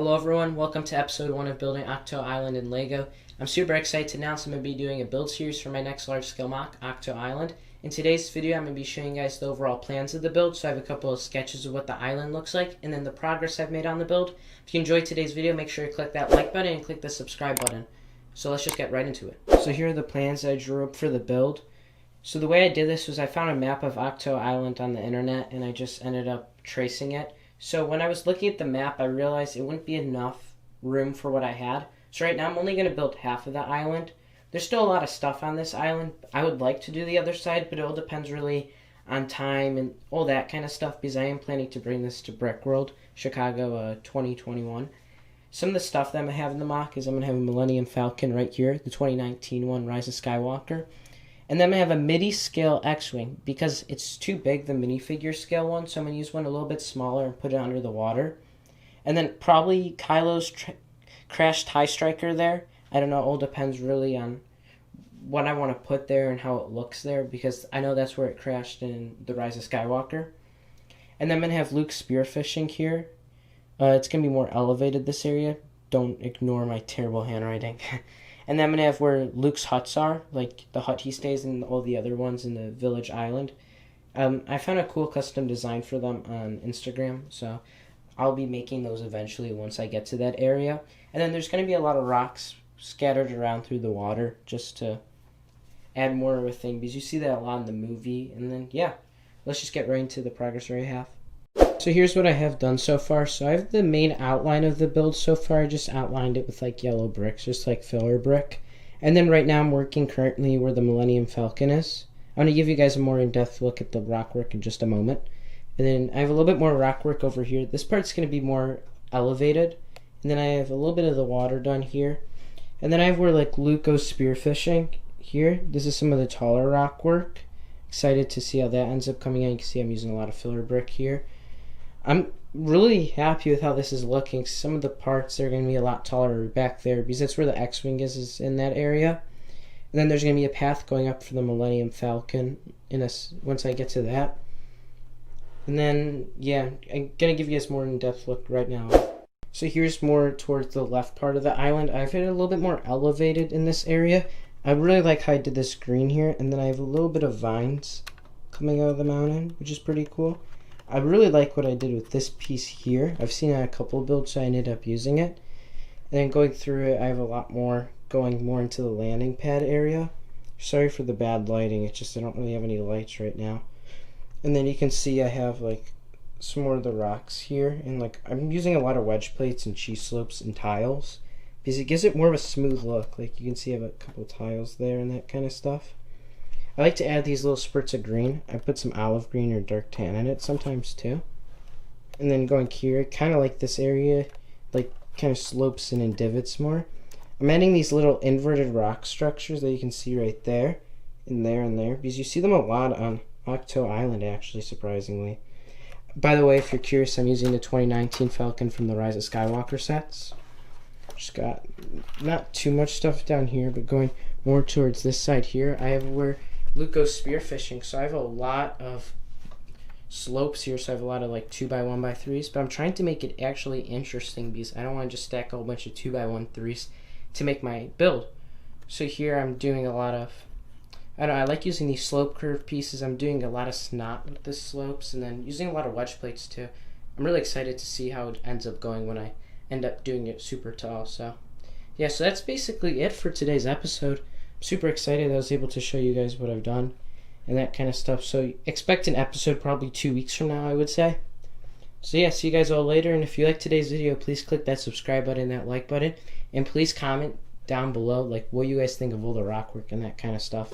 Hello everyone, welcome to episode 1 of building Ahch-To Island in LEGO. I'm super excited to announce I'm going to be doing a build series for my next large scale MOC, Ahch-To Island. In today's video I'm going to be showing you guys the overall plans of the build, so I have a couple of sketches of what the island looks like, and then the progress I've made on the build. If you enjoyed today's video, make sure you click that like button and click the subscribe button. So let's just get right into it. So here are the plans I drew up for the build. So the way I did this was I found a map of Ahch-To Island on the internet and I just ended up tracing it. So when I was looking at the map, I realized it wouldn't be enough room for what I had. So right now I'm only going to build half of the island. There's still a lot of stuff on this island. I would like to do the other side, but it all depends really on time and all that kind of stuff, because I am planning to bring this to Brick World, Chicago 2021. Some of the stuff that I'm going to have in the MOC is I'm going to have a Millennium Falcon right here, the 2019 one, Rise of Skywalker. And then I'm going to have a midi scale X-Wing, because it's too big, the minifigure scale one, so I'm going to use one a little bit smaller and put it under the water. And then probably Kylo's crashed TIE Striker there. I don't know, it all depends really on what I want to put there and how it looks there, because I know that's where it crashed in the Rise of Skywalker. And then I'm going to have Luke spearfishing here. It's going to be more elevated, this area. Don't ignore my terrible handwriting. And then I'm going to have where Luke's huts are, like the hut he stays in, all the other ones in the village island. I found a cool custom design for them on Instagram, so I'll be making those eventually once I get to that area. And then there's going to be a lot of rocks scattered around through the water just to add more of a thing, because you see that a lot in the movie. And then, yeah, let's just get right into the progress right half. So here's what I have done so far. So I have the main outline of the build so far. I just outlined it with like yellow bricks, just like filler brick. And then right now I'm working currently where the Millennium Falcon is. I'm going to give you guys a more in-depth look at the rock work in just a moment. And then I have a little bit more rock work over here. This part's going to be more elevated. And then I have a little bit of the water done here. And then I have where like Luke goes spearfishing here. This is some of the taller rock work. Excited to see how that ends up coming in. You can see I'm using a lot of filler brick here. I'm really happy with how this is looking. Some of the parts are going to be a lot taller back there, because that's where the X-Wing is in that area. And then there's going to be a path going up for the Millennium Falcon once I get to that. And then, yeah, I'm going to give you guys more in-depth look right now. So here's more towards the left part of the island. I've had it a little bit more elevated in this area. I really like how I did this green here, and then I have a little bit of vines coming out of the mountain, which is pretty cool. I really like what I did with this piece here. I've seen it on a couple of builds, so I ended up using it. And then going through it, I have a lot more going more into the landing pad area. Sorry for the bad lighting, it's just I don't really have any lights right now. And then you can see I have like some more of the rocks here, and like I'm using a lot of wedge plates and cheese slopes and tiles, because it gives it more of a smooth look. Like you can see I have a couple tiles there and that kind of stuff. I like to add these little spurts of green. I put some olive green or dark tan in it sometimes too. And then going here, kind of like this area, like kind of slopes in and divots more. I'm adding these little inverted rock structures that you can see right there, and there and there, because you see them a lot on Ahch-To Island actually, surprisingly. By the way, if you're curious, I'm using the 2019 Falcon from the Rise of Skywalker sets. Just got not too much stuff down here, but going more towards this side here, I have where Luke goes spearfishing, so I have a lot of slopes here, so I have a lot of like 2x1x3s, but I'm trying to make it actually interesting, because I don't want to just stack a whole bunch of 2x1x3s to make my build. So here I'm doing a lot of, I don't know, I like using these slope curve pieces. I'm doing a lot of snot with the slopes, and then using a lot of wedge plates too. I'm really excited to see how it ends up going when I end up doing it super tall. So yeah, so that's basically it for today's episode. Super excited I was able to show you guys what I've done and that kind of stuff. So expect an episode probably 2 weeks from now, I would say. So yeah, see you guys all later. And if you like today's video, please click that subscribe button and that like button. And please comment down below like what you guys think of all the rock work and that kind of stuff.